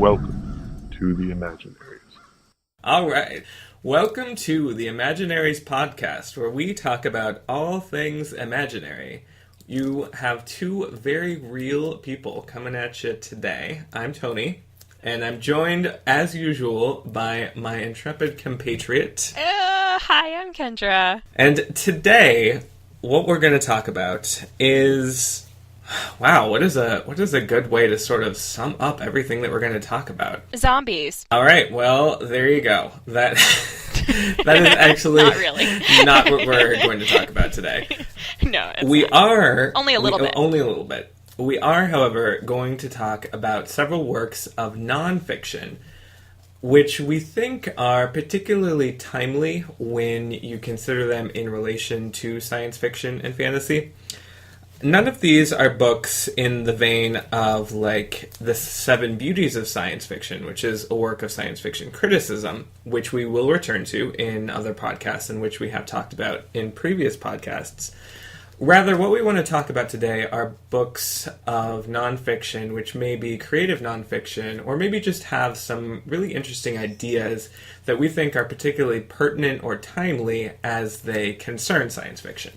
Welcome to the Imaginaries. All right. Welcome to the Imaginaries podcast, where we talk about all things imaginary. You have two very real people coming at you today. I'm Tony, and I'm joined, as usual, by my intrepid compatriot. Hi, I'm Kendra. And today, what we're going to talk about is... Wow, what is a good way to sort of sum up everything that we're going to talk about? Zombies. All right, well, there you go. That is actually not really not what we're going to talk about today. No, we are only a little bit. Only a little bit. We are, however, going to talk about several works of nonfiction, which we think are particularly timely when you consider them in relation to science fiction and fantasy. None of these are books in the vein of, like, The Seven Beauties of Science Fiction, which is a work of science fiction criticism, which we will return to in other podcasts and which we have talked about in previous podcasts. Rather, what we want to talk about today are books of nonfiction, which may be creative nonfiction, or maybe just have some really interesting ideas that we think are particularly pertinent or timely as they concern science fiction.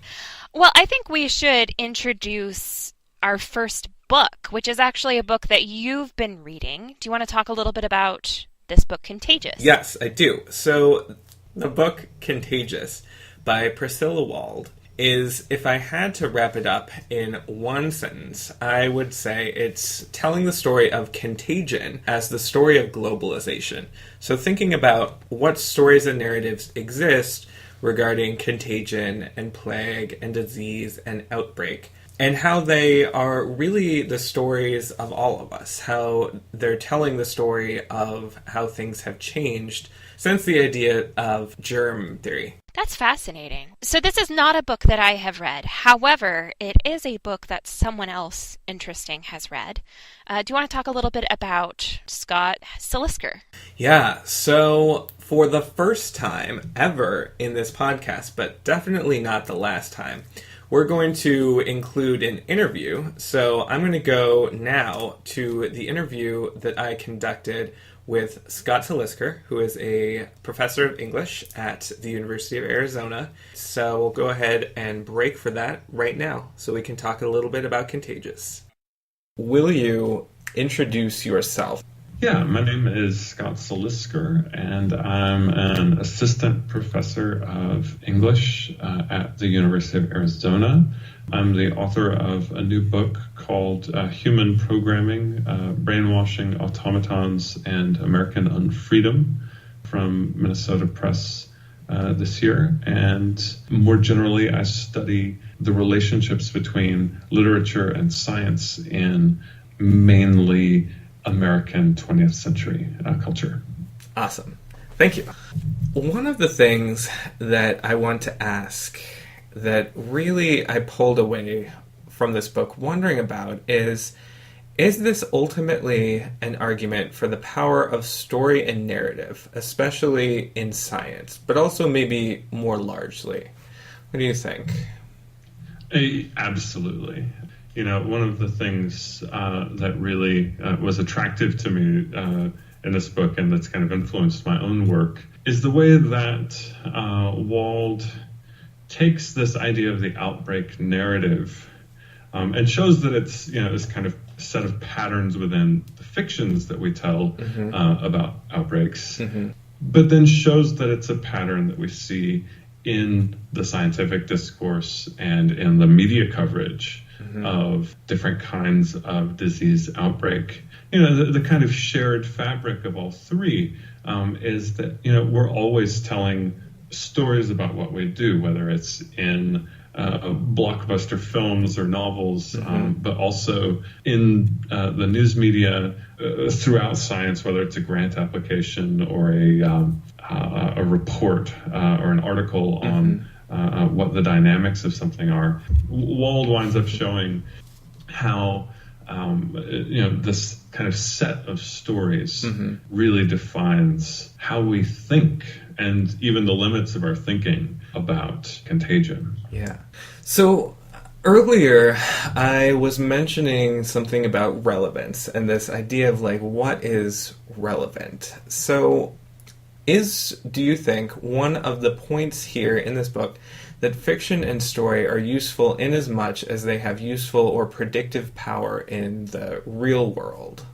Well, I think we should introduce our first book, which is actually a book that you've been reading. Do you want to talk a little bit about this book, Contagious? Yes, I do. So, the book Contagious by Priscilla Wald is, if I had to wrap it up in one sentence, I would say it's telling the story of Contagion as the story of globalization. So thinking about what stories and narratives exist regarding contagion and plague and disease and outbreak, and how they are really the stories of all of us, how they're telling the story of how things have changed since the idea of germ theory. That's fascinating. So this is not a book that I have read. However, it is a book that someone else interesting has read. Do you want to talk a little bit about Scott Selisker? Yeah, so for the first time ever in this podcast, but definitely not the last time, we're going to include an interview. So I'm going to go now to the interview that I conducted with Scott Selisker, who is a professor of English at the University of Arizona. So we'll go ahead and break for that right now so we can talk a little bit about Contagious. Will you introduce yourself? Yeah, my name is Scott Selisker, and I'm an assistant professor of English at the University of Arizona. I'm the author of a new book called Human Programming, Brainwashing, Automatons, and American Unfreedom from Minnesota Press this year. And more generally, I study the relationships between literature and science in mainly American 20th century culture. Awesome. Thank you. One of the things that I want to ask that really I pulled away from this book wondering about is this ultimately an argument for the power of story and narrative, especially in science, but also maybe more largely? What do you think? Absolutely. You know, one of the things that really was attractive to me in this book, and that's kind of influenced my own work, is the way that Wald takes this idea of the outbreak narrative and shows that it's, you know, this kind of set of patterns within the fictions that we tell about outbreaks, but then shows that it's a pattern that we see in the scientific discourse and in the media coverage of different kinds of disease outbreak. You know, the kind of shared fabric of all three is that, you know, we're always telling stories about what we do, whether it's in blockbuster films or novels, but also in the news media throughout science, whether it's a grant application or a report or an article on what the dynamics of something are. Wald winds up showing how this kind of set of stories really defines how we think and even the limits of our thinking about contagion. Yeah. So Earlier, I was mentioning something about relevance and this idea of like, what is relevant? So, do you think one of the points here in this book that fiction and story are useful in as much as they have useful or predictive power in the real world?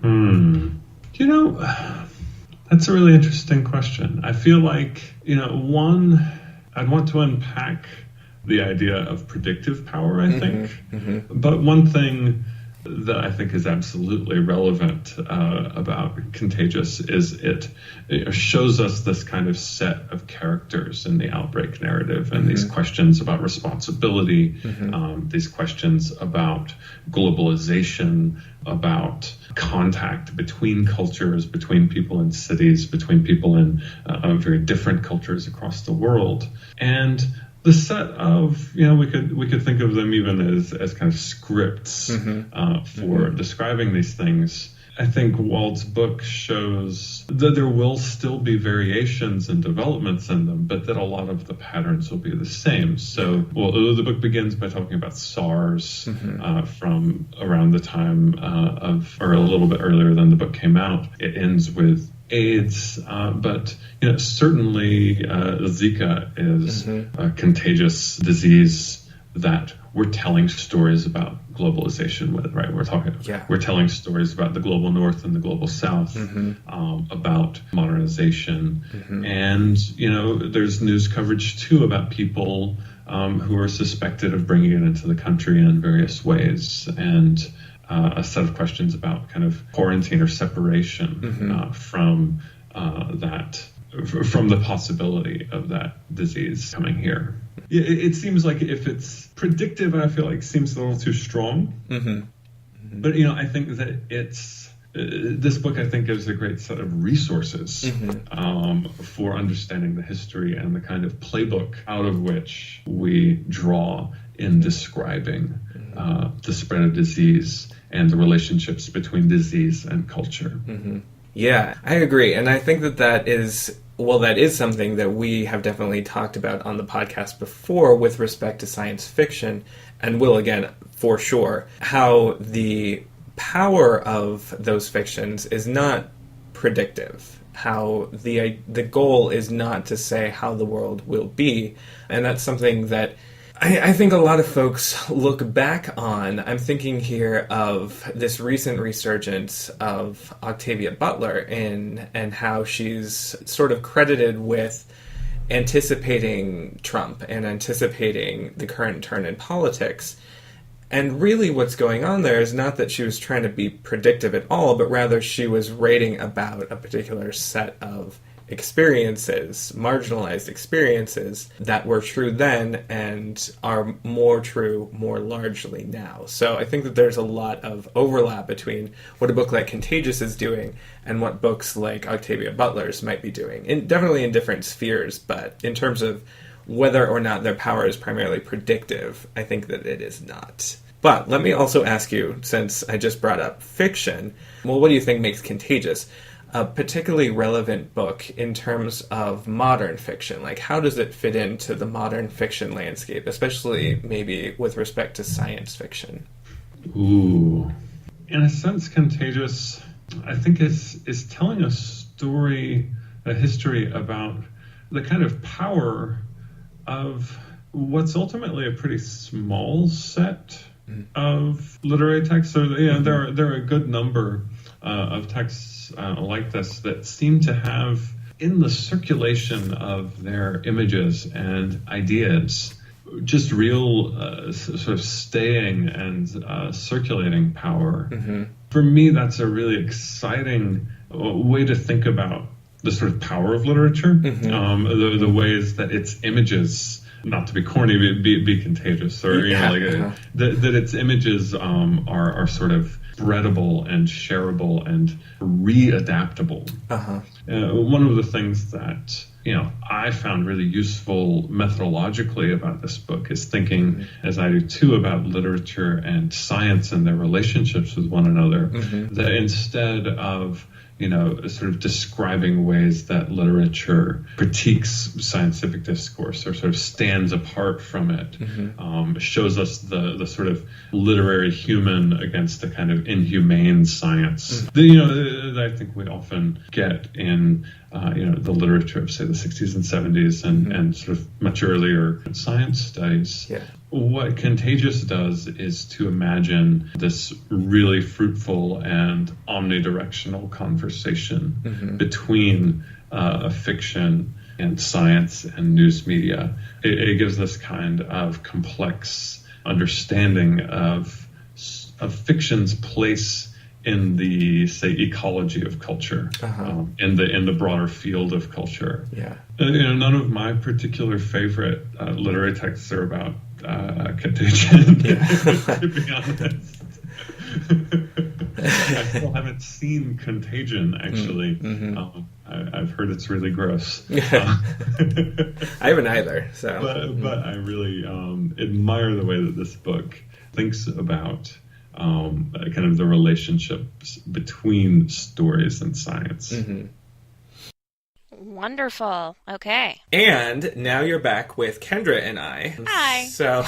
You know, that's a really interesting question. I feel like, one, I'd want to unpack the idea of predictive power, I think. But one thing that I think is absolutely relevant about Contagious is it shows us this kind of set of characters in the Outbreak narrative, and these questions about responsibility, these questions about globalization, about contact between cultures, between people in cities, between people in very different cultures across the world. And the set of, we could think of them even as kind of scripts for describing these things. I think Wald's book shows that there will still be variations and developments in them, but that a lot of the patterns will be the same. So, the book begins by talking about SARS from around the time or a little bit earlier than the book came out. It ends with AIDS, but certainly Zika is a contagious disease that we're telling stories about globalization with, right? We're telling stories about the global north and the global south, about modernization, and there's news coverage too about people who are suspected of bringing it into the country in various ways, and a set of questions about kind of quarantine or separation from the possibility of that disease coming here. It seems like if it's predictive, I feel like seems a little too strong. But I think that this book, I think, gives a great set of resources for understanding the history and the kind of playbook out of which we draw in describing the spread of disease and the relationships between disease and culture. Yeah, I agree. And I think that is something that we have definitely talked about on the podcast before with respect to science fiction, and will again for sure, how the power of those fictions is not predictive, how the goal is not to say how the world will be. And that's something that I think a lot of folks look back on. I'm thinking here of this recent resurgence of Octavia Butler and how she's sort of credited with anticipating Trump and anticipating the current turn in politics. And really what's going on there is not that she was trying to be predictive at all, but rather she was writing about a particular set of experiences, marginalized experiences that were true then and are more true more largely now. So I think that there's a lot of overlap between what a book like Contagious is doing and what books like Octavia Butler's might be doing, definitely in different spheres, but in terms of whether or not their power is primarily predictive, I think that it is not. But let me also ask you, since I just brought up fiction, what do you think makes Contagious a particularly relevant book in terms of modern fiction? Like, how does it fit into the modern fiction landscape, especially maybe with respect to science fiction? Ooh. In a sense, Contagious, I think, is telling a story, a history about the kind of power of what's ultimately a pretty small set of literary texts. So, there are a good number of texts like this that seem to have, in the circulation of their images and ideas, just real sort of staying and circulating power. For me, that's a really exciting way to think about the sort of power of literature, the ways that its images, not to be corny, be contagious, or that its images are sort of spreadable and shareable and readaptable. One of the things that I found really useful methodologically about this book is thinking, as I do too, about literature and science and their relationships with one another. That instead of sort of describing ways that literature critiques scientific discourse or sort of stands apart from it. Shows us the sort of literary human against the kind of inhumane science that I think we often get in the literature of, say, the 60s and 70s and sort of much earlier science studies. Yeah. What Contagious does is to imagine this really fruitful and omnidirectional conversation between fiction and science and news media. It gives this kind of complex understanding of fiction's place in the, say, ecology of culture, in the broader field of culture. Yeah. None of my particular favorite literary texts are about Contagion, to be honest. I still haven't seen Contagion, actually. I've heard it's really gross. I haven't either. But I really admire the way that this book thinks about kind of the relationships between stories and science. Wonderful. Okay. And now you're back with Kendra and I. Hi. So,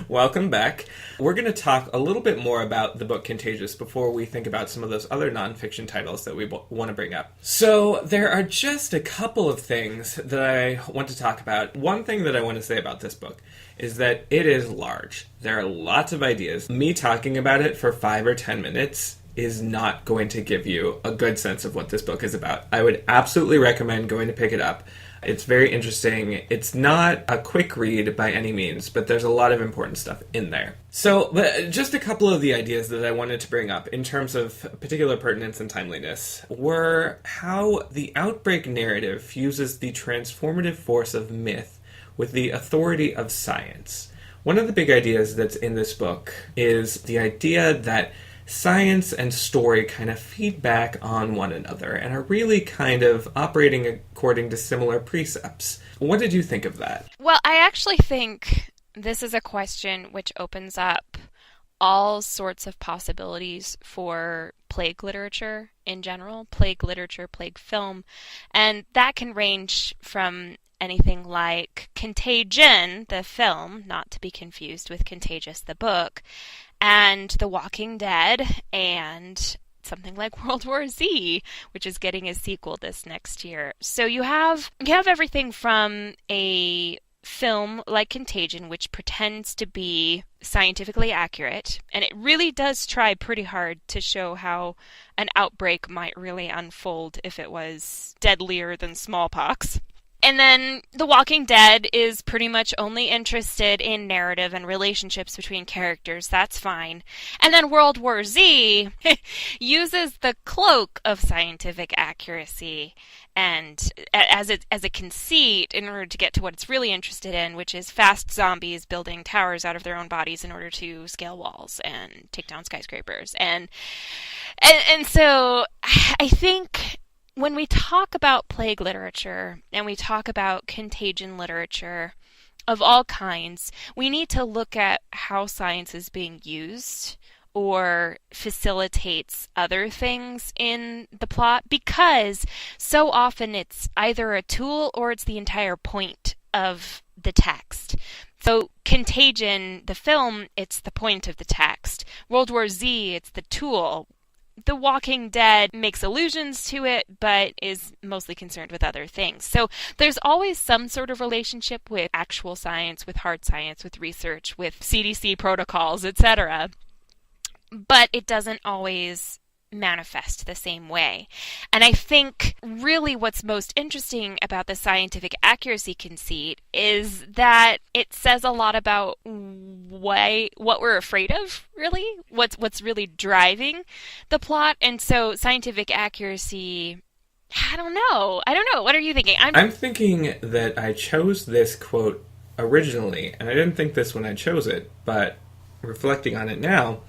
welcome back. We're going to talk a little bit more about the book Contagious before we think about some of those other nonfiction titles that we want to bring up. So, there are just a couple of things that I want to talk about. One thing that I want to say about this book is that it is large. There are lots of ideas. Me talking about it for 5 or 10 minutes is not going to give you a good sense of what this book is about. I would absolutely recommend going to pick it up. It's very interesting. It's not a quick read by any means, but there's a lot of important stuff in there. So, just a couple of the ideas that I wanted to bring up in terms of particular pertinence and timeliness were how the Outbreak narrative fuses the transformative force of myth with the authority of science. One of the big ideas that's in this book is the idea that science and story kind of feed back on one another and are really kind of operating according to similar precepts. What did you think of that? Well, I actually think this is a question which opens up all sorts of possibilities for plague literature in general, plague literature, plague film, and that can range from anything like Contagion, the film, not to be confused with Contagious, the book, and The Walking Dead, and something like World War Z, which is getting a sequel this next year. So you have everything from a film like Contagion, which pretends to be scientifically accurate, and it really does try pretty hard to show how an outbreak might really unfold if it was deadlier than smallpox. And then The Walking Dead is pretty much only interested in narrative and relationships between characters. That's fine. And then World War Z uses the cloak of scientific accuracy and as a conceit in order to get to what it's really interested in, which is fast zombies building towers out of their own bodies in order to scale walls and take down skyscrapers. And so I think when we talk about plague literature and we talk about contagion literature of all kinds, we need to look at how science is being used or facilitates other things in the plot, because so often it's either a tool or it's the entire point of the text. So Contagion, the film, it's the point of the text. World War Z, it's the tool. The Walking Dead makes allusions to it, but is mostly concerned with other things. So there's always some sort of relationship with actual science, with hard science, with research, with CDC protocols, etc. But it doesn't always manifest the same way. And I think really what's most interesting about the scientific accuracy conceit is that it says a lot about what we're afraid of, really, what's really driving the plot. And so scientific accuracy, I don't know. What are you thinking? I'm thinking that I chose this quote originally, and I didn't think this when I chose it, but reflecting on it now,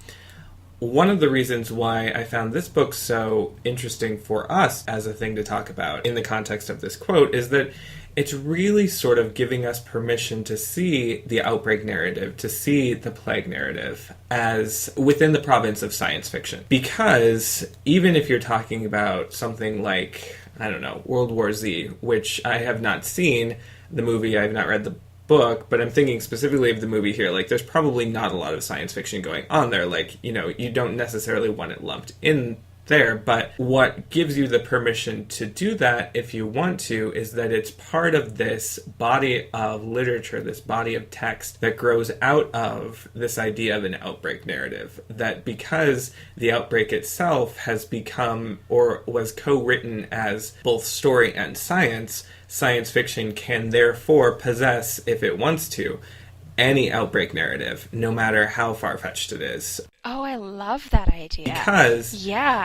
one of the reasons why I found this book so interesting for us as a thing to talk about in the context of this quote is that it's really sort of giving us permission to see the outbreak narrative, to see the plague narrative as within the province of science fiction. Because even if you're talking about something like, I don't know, World War Z, which I have not seen the movie, I have not read the book, but I'm thinking specifically of the movie here. Like, there's probably not a lot of science fiction going on there. Like, you know, you don't necessarily want it lumped in there, but what gives you the permission to do that, if you want to, is that it's part of this body of literature, this body of text that grows out of this idea of an outbreak narrative. That because the outbreak itself has become, or was co-written as both story and science fiction can therefore possess, if it wants to, any outbreak narrative, no matter how far-fetched it is. Oh, I love that idea.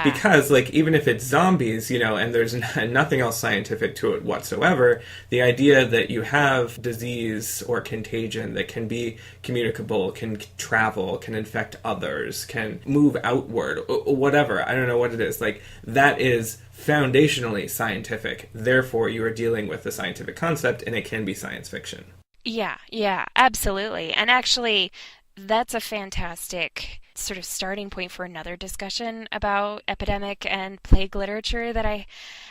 Because, like, even if it's zombies, you know, and there's nothing else scientific to it whatsoever, the idea that you have disease or contagion that can be communicable, can travel, can infect others, can move outward, whatever, I don't know what it is, like, that is foundationally scientific. Therefore, you are dealing with a scientific concept, and it can be science fiction. Yeah, absolutely. And actually, that's a fantastic sort of starting point for another discussion about epidemic and plague literature that I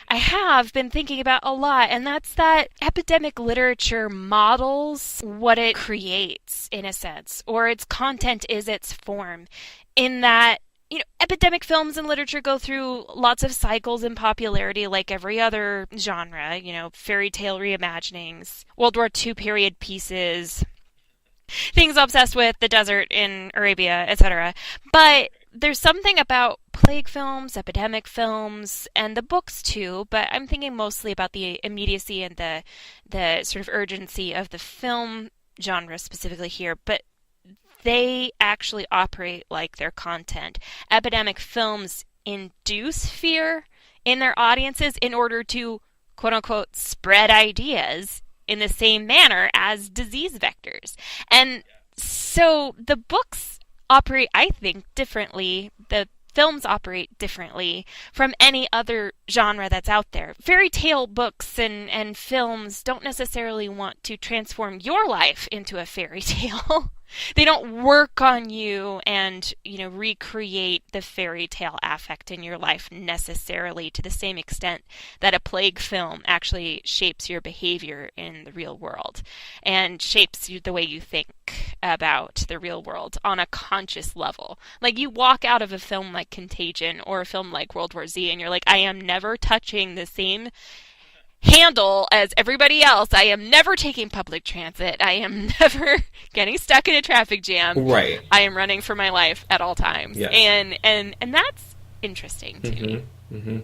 have been thinking about a lot, and that's that epidemic literature models what it creates, in a sense, or its content is its form, in that, you know, epidemic films and literature go through lots of cycles in popularity like every other genre, you know, fairy tale reimaginings, World War II period pieces, things obsessed with the desert in Arabia, etc. But there's something about plague films, epidemic films, and the books too, but I'm thinking mostly about the immediacy and the sort of urgency of the film genre specifically here, but they actually operate like their content. Epidemic films induce fear in their audiences in order to, quote-unquote, spread ideas in the same manner as disease vectors. And so the books operate, I think, differently. The films operate differently from any other genre that's out there. Fairy tale books and films don't necessarily want to transform your life into a fairy tale. They don't work on you and, you know, recreate the fairy tale affect in your life necessarily to the same extent that a plague film actually shapes your behavior in the real world and shapes the way you think about the real world on a conscious level. Like, you walk out of a film like Contagion or a film like World War Z and you're like, I am never touching the same handle as everybody else. I am never taking public transit. I am never getting stuck in a traffic jam. Right. I am running for my life at all times. Yes. And that's interesting to me. Mm-hmm.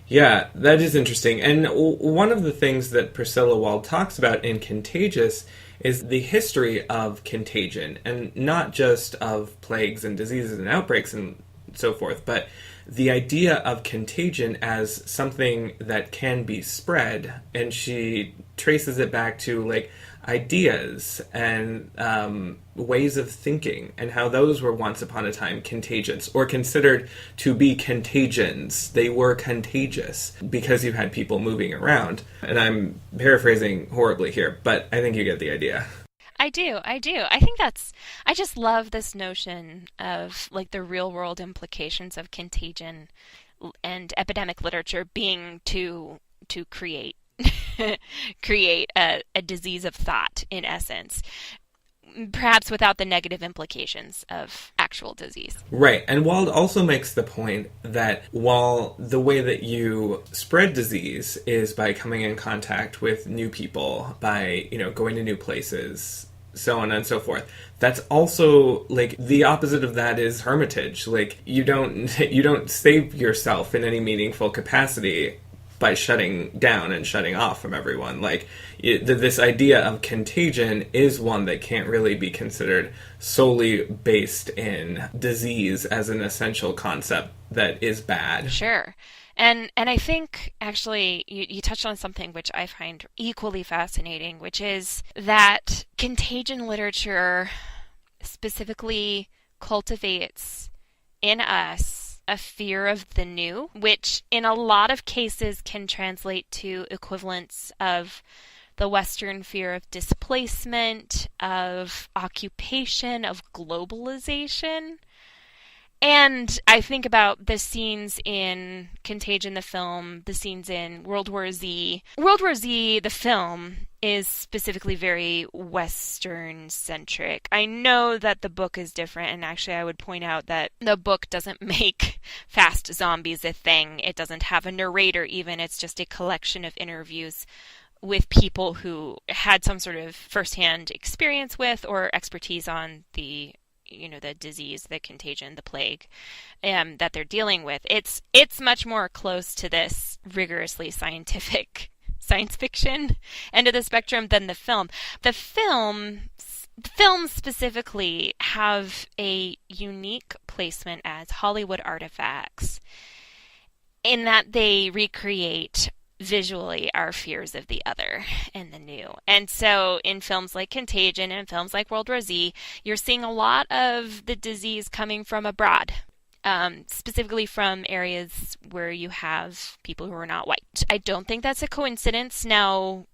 Yeah, that is interesting. And one of the things that Priscilla Wald talks about in Contagious is the history of contagion, and not just of plagues and diseases and outbreaks and so forth, but the idea of contagion as something that can be spread. And she traces it back to, like, ideas and ways of thinking, and how those were once upon a time contagious, or considered to be contagions. They were contagious because you had people moving around. And I'm paraphrasing horribly here, but I think you get the idea. I do. I think I just love this notion of, like, the real world implications of contagion and epidemic literature being to create a disease of thought, in essence, perhaps without the negative implications of actual disease. Right. And Wald also makes the point that while the way that you spread disease is by coming in contact with new people, by, you know, going to new places, so on and so forth, that's also, like, the opposite of that is hermitage. Like, you don't save yourself in any meaningful capacity by shutting down and shutting off from everyone. Like, this idea of contagion is one that can't really be considered solely based in disease as an essential concept that is bad. Sure. And I think, actually, you touched on something which I find equally fascinating, which is that contagion literature specifically cultivates in us a fear of the new, which in a lot of cases can translate to equivalents of the Western fear of displacement, of occupation, of globalization. And I think about the scenes in Contagion, the film, the scenes in World War Z. World War Z, the film, is specifically very Western-centric. I know that the book is different, and actually I would point out that the book doesn't make fast zombies a thing. It doesn't have a narrator even. It's just a collection of interviews with people who had some sort of firsthand experience with or expertise on the disease, the contagion, the plague, that they're dealing with. It's much more close to this rigorously scientific science fiction end of the spectrum than the film. The films specifically have a unique placement as Hollywood artifacts in that they recreate visually our fears of the other and the new. And so in films like Contagion and films like World War Z, you're seeing a lot of the disease coming from abroad, specifically from areas where you have people who are not white. I don't think that's a coincidence. Now,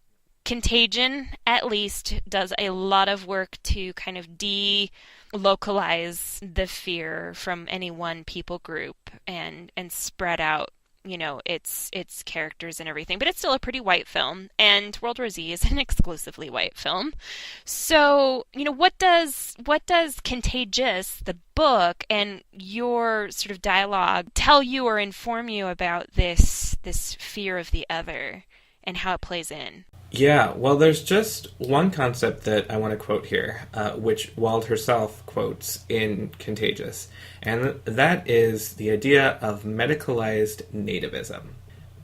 Contagion, at least, does a lot of work to kind of de-localize the fear from any one people group and spread out its characters and everything, but it's still a pretty white film, and World War Z is an exclusively white film. So, what does Contagious, the book, and your sort of dialogue tell you or inform you about this fear of the other and how it plays in? Yeah, well, there's just one concept that I want to quote here, which Wald herself quotes in Contagious, and that is the idea of medicalized nativism.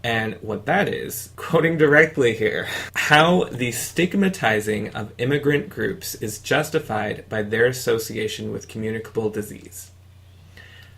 And what that is, quoting directly here, how the stigmatizing of immigrant groups is justified by their association with communicable disease.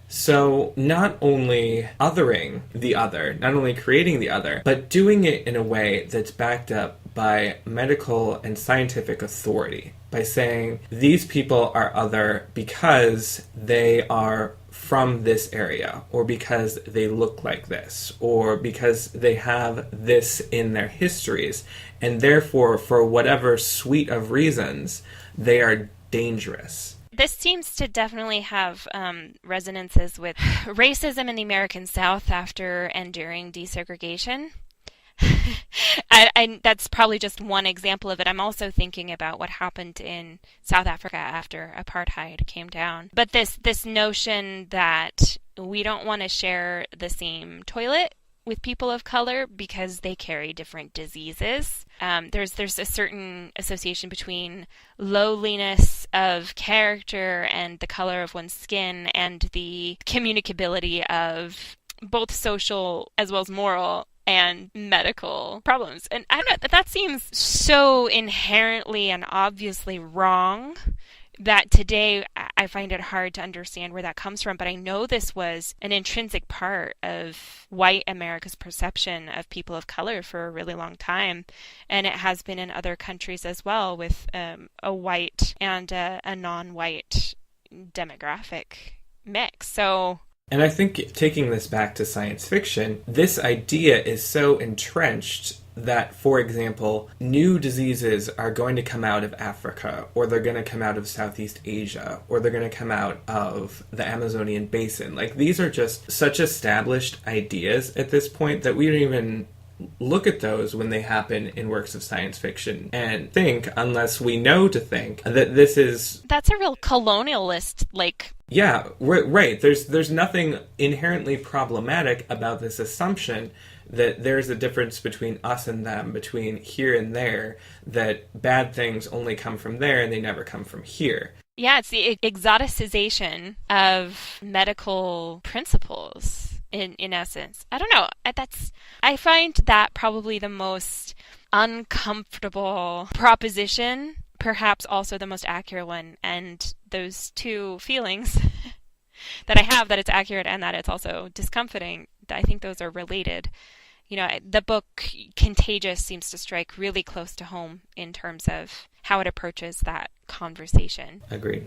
So not only othering the other, not only creating the other, but doing it in a way that's backed up by medical and scientific authority, by saying these people are other because they are from this area, or because they look like this, or because they have this in their histories, and therefore, for whatever suite of reasons, they are dangerous. This seems to definitely have resonances with racism in the American South after and during desegregation. That's probably just one example of it. I'm also thinking about what happened in South Africa after apartheid came down. But this notion that we don't want to share the same toilet with people of color because they carry different diseases. There's a certain association between lowliness of character and the color of one's skin and the communicability of both social as well as moral and medical problems. And I don't know, that seems so inherently and obviously wrong that today I find it hard to understand where that comes from, but I know this was an intrinsic part of white America's perception of people of color for a really long time, and it has been in other countries as well with a white and a non-white demographic mix. So... And I think taking this back to science fiction, this idea is so entrenched that, for example, new diseases are going to come out of Africa, or they're going to come out of Southeast Asia, or they're going to come out of the Amazonian basin. Like, these are just such established ideas at this point that we don't even look at those when they happen in works of science fiction and think, unless we know to think, that this is... That's a real colonialist, Yeah, right. There's nothing inherently problematic about this assumption that there's a difference between us and them, between here and there, that bad things only come from there and they never come from here. Yeah, it's the exoticization of medical principles, in essence. I don't know. I find that probably the most uncomfortable proposition, perhaps also the most accurate one, and those two feelings that I have, that it's accurate and that it's also discomforting, I think those are related. The book Contagious seems to strike really close to home in terms of how it approaches that conversation. Agreed.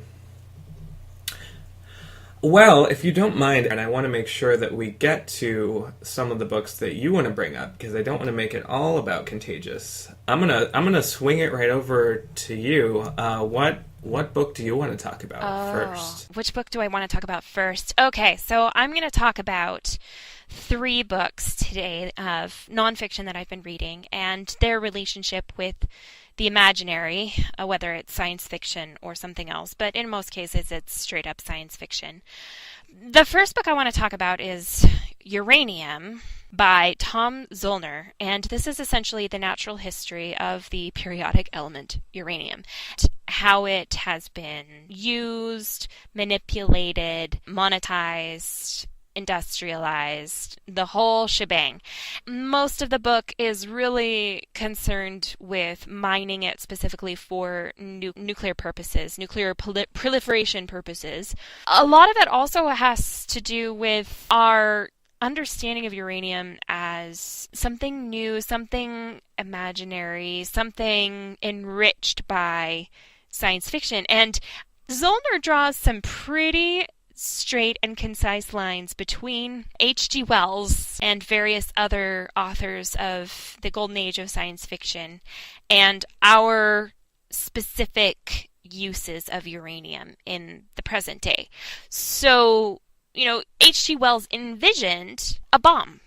Well, if you don't mind, and I want to make sure that we get to some of the books that you want to bring up, because I don't want to make it all about Contagious. I'm gonna swing it right over to you. What book do you want to talk about first? Which book do I want to talk about first? Okay, so I'm going to talk about 3 books today of nonfiction that I've been reading and their relationship with the imaginary, whether it's science fiction or something else, but in most cases it's straight up science fiction. The first book I want to talk about is Uranium by Tom Zoellner, and this is essentially the natural history of the periodic element uranium, how it has been used, manipulated, monetized, industrialized, the whole shebang. Most of the book is really concerned with mining it specifically for nuclear purposes, nuclear proliferation purposes. A lot of it also has to do with our understanding of uranium as something new, something imaginary, something enriched by science fiction. And Zoellner draws some pretty straight and concise lines between H.G. Wells and various other authors of the golden age of science fiction and our specific uses of uranium in the present day. So, H.G. Wells envisioned a bomb,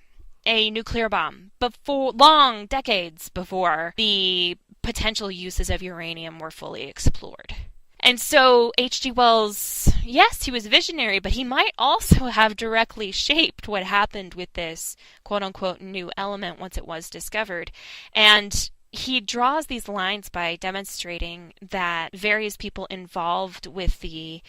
a nuclear bomb, decades before the potential uses of uranium were fully explored. And so H.G. Wells, yes, he was visionary, but he might also have directly shaped what happened with this quote-unquote new element once it was discovered. And he draws these lines by demonstrating that various people involved with the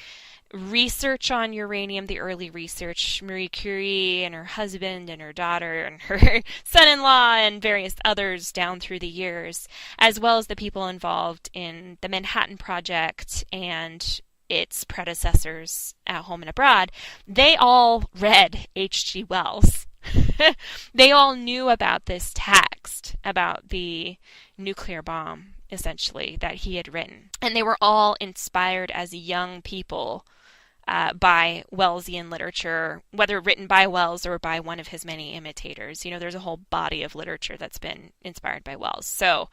research on uranium, the early research, Marie Curie and her husband and her daughter and her son-in-law and various others down through the years, as well as the people involved in the Manhattan Project and its predecessors at home and abroad, they all read H.G. Wells. They all knew about this text, about the nuclear bomb, essentially, that he had written. And they were all inspired as young people by Wellsian literature, whether written by Wells or by one of his many imitators. There's a whole body of literature that's been inspired by Wells. So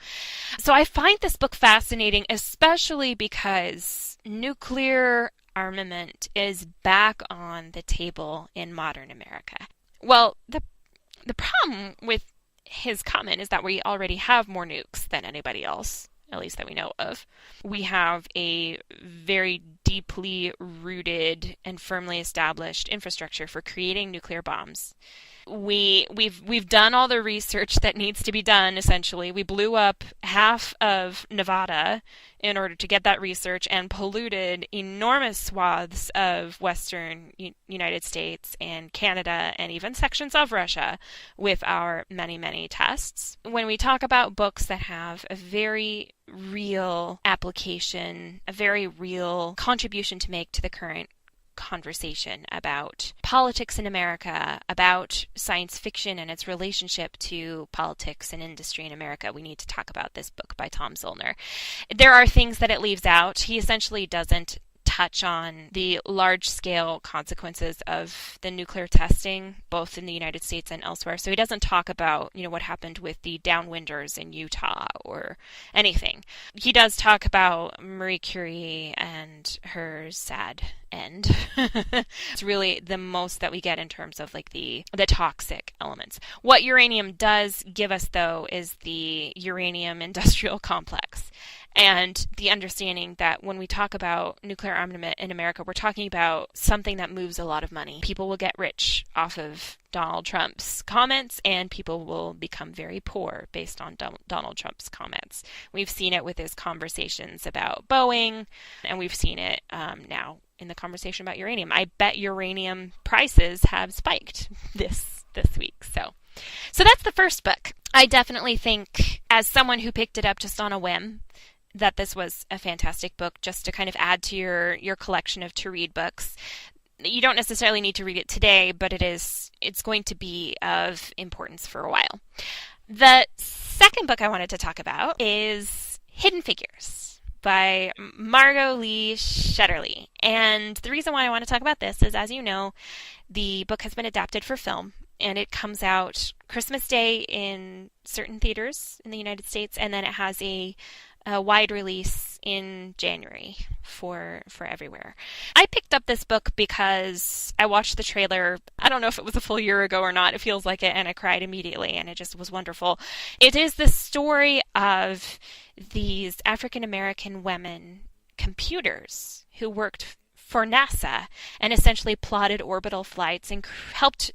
I find this book fascinating, especially because nuclear armament is back on the table in modern America. Well, the problem with his comment is that we already have more nukes than anybody else, at least that we know of. We have a very deeply rooted and firmly established infrastructure for creating nuclear bombs. We've done all the research that needs to be done, essentially. We blew up half of Nevada in order to get that research and polluted enormous swaths of western United States and Canada and even sections of Russia with our many, many tests. When we talk about books that have a very real application, a very real contribution to make to the current conversation about politics in America, about science fiction and its relationship to politics and industry in America, we need to talk about this book by Tom Zoellner. There are things that it leaves out. He essentially doesn't touch on the large-scale consequences of the nuclear testing, both in the United States and elsewhere. So he doesn't talk about, what happened with the downwinders in Utah or anything. He does talk about Marie Curie and her sad end. It's really the most that we get in terms of the toxic elements. What uranium does give us, though, is the uranium industrial complex. And the understanding that when we talk about nuclear armament in America, we're talking about something that moves a lot of money. People will get rich off of Donald Trump's comments, and people will become very poor based on Donald Trump's comments. We've seen it with his conversations about Boeing, and we've seen it now in the conversation about uranium. I bet uranium prices have spiked this week. So that's the first book. I definitely think, as someone who picked it up just on a whim, that this was a fantastic book just to kind of add to your collection of to-read books. You don't necessarily need to read it today, but it's going to be of importance for a while. The second book I wanted to talk about is Hidden Figures by Margot Lee Shetterly. And the reason why I want to talk about this is, as you know, the book has been adapted for film, and it comes out Christmas Day in certain theaters in the United States, and then it has a wide release in January for everywhere. I picked up this book because I watched the trailer. I don't know if it was a full year ago or not. It feels like it, and I cried immediately, and it just was wonderful. It is the story of these African American women computers who worked for NASA and essentially plotted orbital flights and helped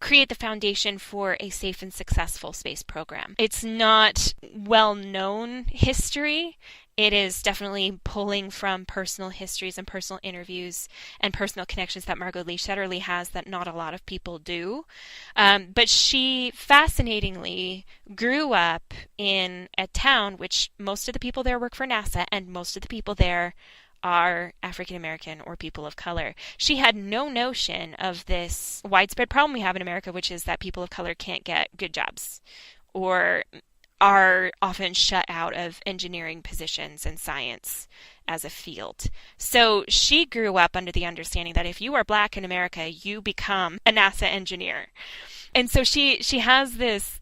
create the foundation for a safe and successful space program. It's not well-known history. It is definitely pulling from personal histories and personal interviews and personal connections that Margot Lee Shetterly has that not a lot of people do. But she fascinatingly grew up in a town which most of the people there work for NASA, and most of the people there are African American or people of color. She had no notion of this widespread problem we have in America, which is that people of color can't get good jobs or are often shut out of engineering positions and science as a field. So she grew up under the understanding that if you are Black in America, you become a NASA engineer. And so she has this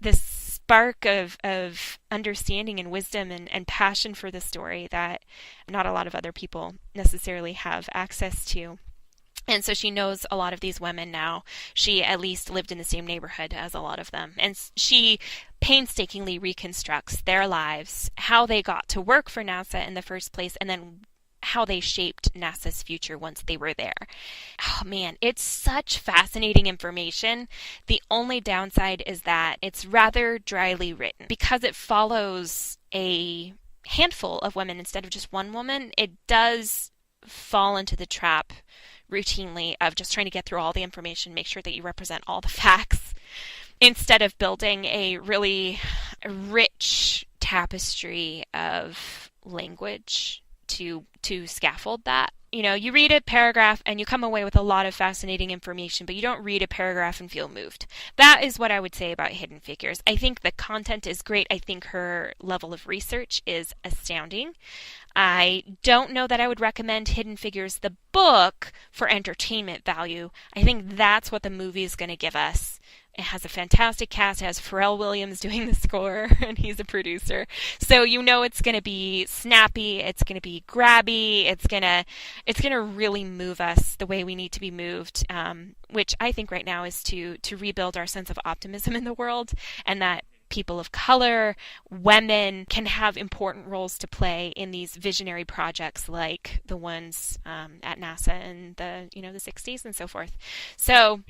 spark of understanding and wisdom and passion for the story that not a lot of other people necessarily have access to. And so she knows a lot of these women now. She at least lived in the same neighborhood as a lot of them. And she painstakingly reconstructs their lives, how they got to work for NASA in the first place, and then how they shaped NASA's future once they were there. Oh man, it's such fascinating information. The only downside is that it's rather dryly written. Because it follows a handful of women instead of just one woman, it does fall into the trap routinely of just trying to get through all the information, make sure that you represent all the facts, instead of building a really rich tapestry of language to scaffold that. You know, you read a paragraph and you come away with a lot of fascinating information, but you don't read a paragraph and feel moved. That is what I would say about Hidden Figures. I think the content is great. I think her level of research is astounding. I don't know that I would recommend Hidden Figures, the book, for entertainment value. I think that's what the movie is going to give us. It has a fantastic cast. It has Pharrell Williams doing the score, and he's a producer. So you know it's going to be snappy. It's going to be grabby. It's going to really move us the way we need to be moved, which I think right now is to rebuild our sense of optimism in the world, and that people of color, women can have important roles to play in these visionary projects like the ones at NASA in the 60s and so forth. So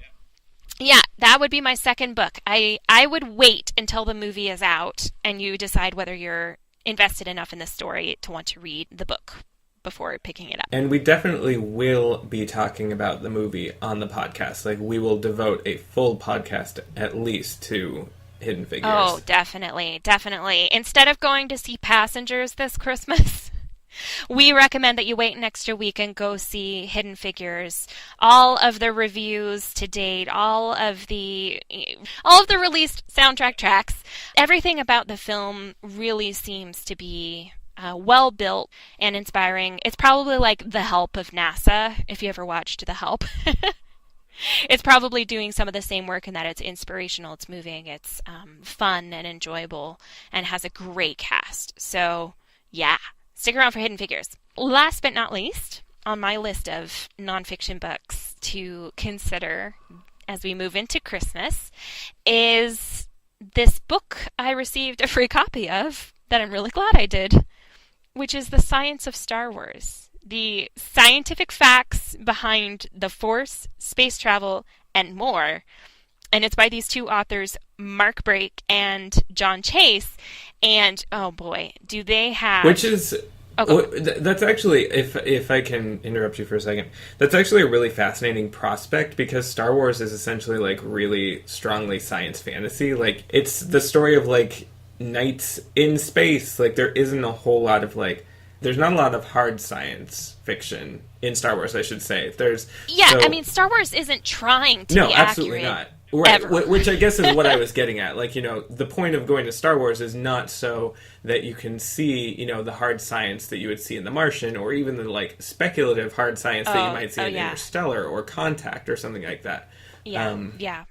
yeah, that would be my second book. I would wait until the movie is out and you decide whether you're invested enough in the story to want to read the book before picking it up. And we definitely will be talking about the movie on the podcast. Like, we will devote a full podcast at least to Hidden Figures. Oh, definitely, definitely. Instead of going to see Passengers this Christmas, we recommend that you wait an extra week and go see Hidden Figures. All of the reviews to date, all of the released soundtrack tracks, everything about the film really seems to be well built and inspiring. It's probably like The Help of NASA, if you ever watched The Help. It's probably doing some of the same work in that it's inspirational, it's moving, it's fun and enjoyable, and has a great cast. So, yeah, stick around for Hidden Figures. Last but not least, on my list of nonfiction books to consider as we move into Christmas is this book I received a free copy of that I'm really glad I did, which is The Science of Star Wars. The scientific facts behind the Force, space travel, and more. And it's by these two authors, Mark Brake and John Chase. And, oh boy, do they have... Which is... that's actually, if I can interrupt you for a second, that's actually a really fascinating prospect, because Star Wars is essentially, like, really strongly science fantasy. Like, it's the story of, like, knights in space. Like, there isn't a whole lot of, like... There's not a lot of hard science fiction in Star Wars, I should say. I mean, Star Wars isn't trying to be absolutely accurate. not. Right, ever. which I guess is what I was getting at. Like, the point of going to Star Wars is not so that you can see, the hard science that you would see in The Martian, or even the, like, speculative hard science that you might see in yeah. Interstellar or Contact or something like that. Yeah, yeah.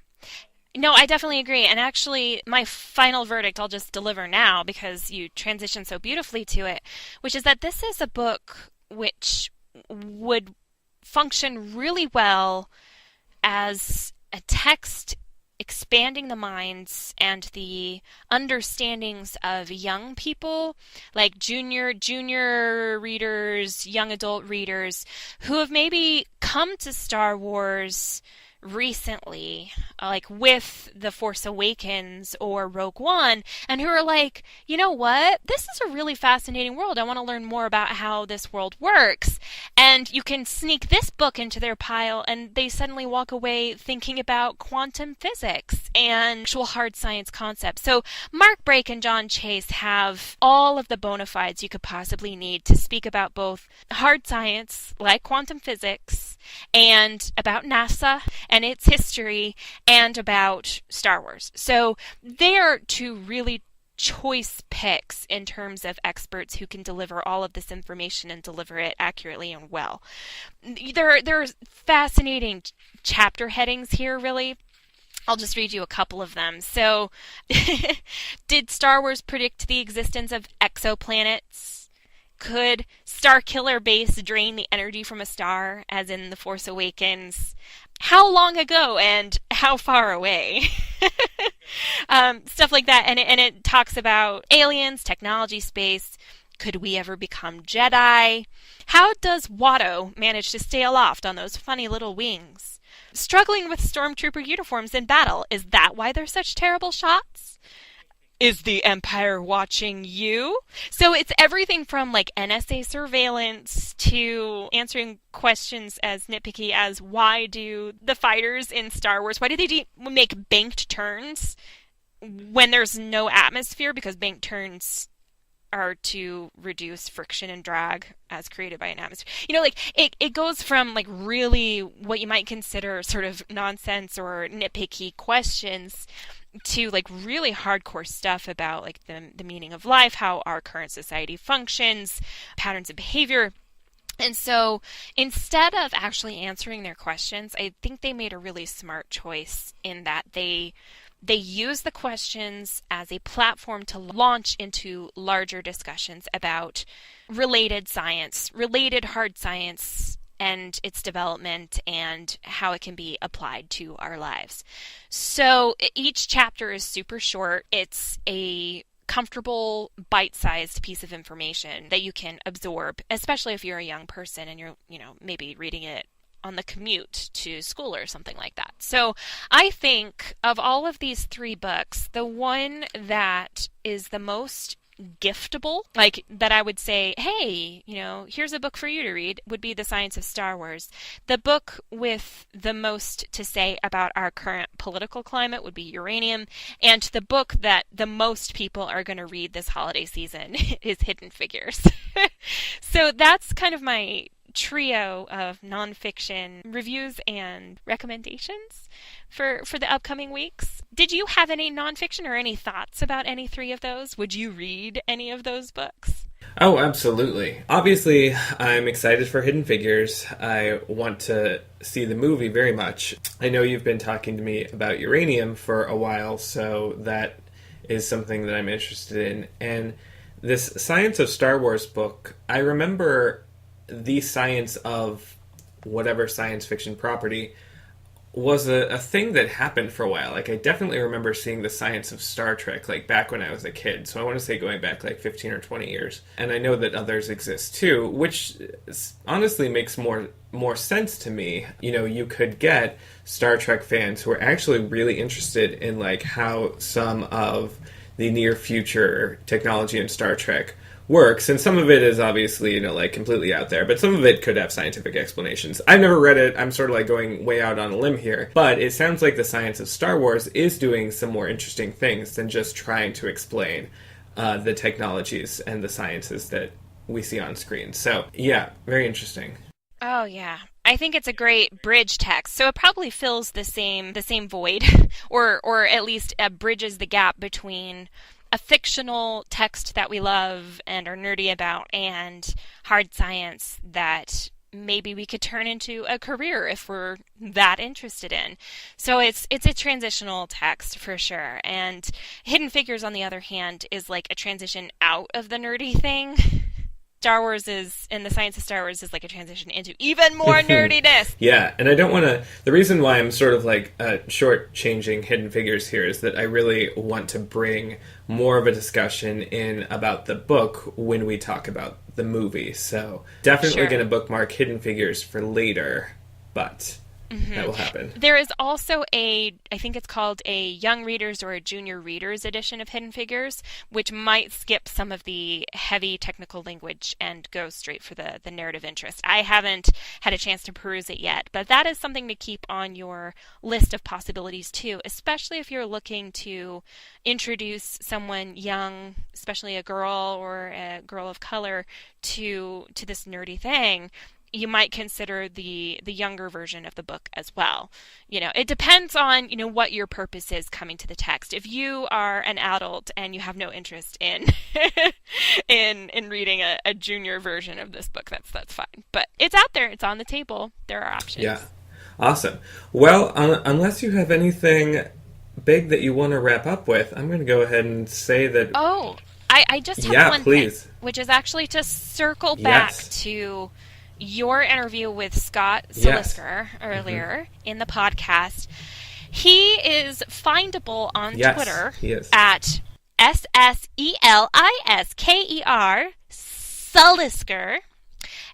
No, I definitely agree. And actually, my final verdict I'll just deliver now because you transitioned so beautifully to it, which is that this is a book which would function really well as a text expanding the minds and the understandings of young people, like junior readers, young adult readers who have maybe come to Star Wars recently, like with The Force Awakens or Rogue One, and who are like, you know what? This is a really fascinating world. I want to learn more about how this world works. And you can sneak this book into their pile, and they suddenly walk away thinking about quantum physics and actual hard science concepts. So Mark Brake and John Chase have all of the bona fides you could possibly need to speak about both hard science, like quantum physics, and about NASA and its history, and about Star Wars. So they are two really choice picks in terms of experts who can deliver all of this information and deliver it accurately and well. There are fascinating chapter headings here, really. I'll just read you a couple of them. So, did Star Wars predict the existence of exoplanets? Could Starkiller Base drain the energy from a star, as in The Force Awakens? How long ago and how far away? Stuff like that. And it talks about aliens, technology, space. Could we ever become Jedi? How does Watto manage to stay aloft on those funny little wings? Struggling with stormtrooper uniforms in battle. Is that why they're such terrible shots? Is the Empire watching you? So it's everything from like NSA surveillance to answering questions as nitpicky as why do the fighters in Star Wars, why do they make banked turns when there's no atmosphere? Because banked turns are to reduce friction and drag as created by an atmosphere. Like it goes from like really what you might consider sort of nonsense or nitpicky questions to like really hardcore stuff about like the meaning of life, how our current society functions, patterns of behavior. And so instead of actually answering their questions, I think they made a really smart choice in that they use the questions as a platform to launch into larger discussions about related science, related hard science, and its development and how it can be applied to our lives. So each chapter is super short. It's a comfortable, bite-sized piece of information that you can absorb, especially if you're a young person and you're, maybe reading it on the commute to school or something like that. So I think of all of these three books, the one that is the most giftable, like that I would say, hey, here's a book for you to read, would be The Science of Star Wars. The book with the most to say about our current political climate would be Uranium, and the book that the most people are going to read this holiday season is Hidden Figures. So that's kind of my trio of nonfiction reviews and recommendations for the upcoming weeks. Did you have any nonfiction or any thoughts about any three of those? Would you read any of those books? Oh, absolutely. Obviously, I'm excited for Hidden Figures. I want to see the movie very much. I know you've been talking to me about Uranium for a while, so that is something that I'm interested in. And this Science of Star Wars book, I remember the science of whatever science fiction property was a thing that happened for a while. Like, I definitely remember seeing the science of Star Trek, like, back when I was a kid. So I want to say going back, like, 15 or 20 years. And I know that others exist, too, which honestly makes more sense to me. You could get Star Trek fans who are actually really interested in, like, how some of the near future technology in Star Trek works, and some of it is obviously, like, completely out there, but some of it could have scientific explanations. I've never read it. I'm sort of like going way out on a limb here, but it sounds like the science of Star Wars is doing some more interesting things than just trying to explain the technologies and the sciences that we see on screen. So, yeah, very interesting. Oh, yeah. I think it's a great bridge text. So it probably fills the same void, or at least bridges the gap between a fictional text that we love and are nerdy about and hard science that maybe we could turn into a career if we're that interested in. So it's a transitional text for sure. And Hidden Figures, on the other hand, is like a transition out of the nerdy thing. Star Wars is, and the science of Star Wars is like a transition into even more nerdiness. Yeah, and I don't want to... The reason why I'm sort of like short-changing Hidden Figures here is that I really want to bring more of a discussion in about the book when we talk about the movie. So definitely going to bookmark Hidden Figures for later, but... That will happen. There is also I think it's called a Young Readers or a Junior Readers edition of Hidden Figures, which might skip some of the heavy technical language and go straight for the narrative interest. I haven't had a chance to peruse it yet, but that is something to keep on your list of possibilities too, especially if you're looking to introduce someone young, especially a girl or a girl of color, to this nerdy thing. You might consider the younger version of the book as well. You know, it depends on, what your purpose is coming to the text. If you are an adult and you have no interest in in reading a junior version of this book, that's fine. But it's out there. It's on the table. There are options. Yeah. Awesome. Well, unless you have anything big that you want to wrap up with, I'm going to go ahead and say that... Oh, I just have one please. thing, which is actually to circle back to... your interview with Scott Selisker earlier in the podcast. He is findable on Twitter at SSELISKER, Selisker.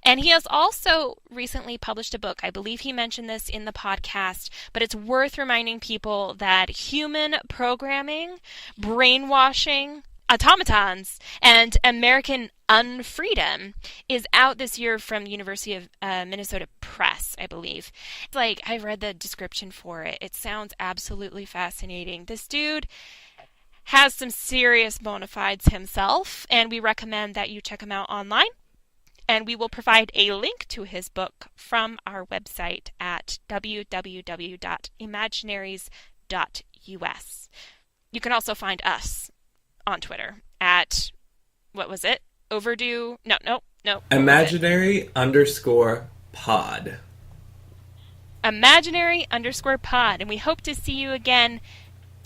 And he has also recently published a book. I believe he mentioned this in the podcast, but it's worth reminding people that human programming, brainwashing, Automatons, and American Unfreedom is out this year from the University of Minnesota Press, I believe. It's like, I read the description for it. It sounds absolutely fascinating. This dude has some serious bona fides himself, and we recommend that you check him out online. And we will provide a link to his book from our website at www.imaginaries.us. You can also find us on Twitter at, what was it? Overdue? No. Imaginary_pod. Imaginary_pod. And we hope to see you again.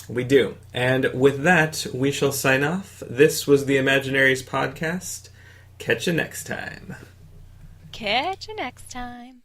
We do. And with that, we shall sign off. This was the Imaginaries podcast. Catch you next time. Catch you next time.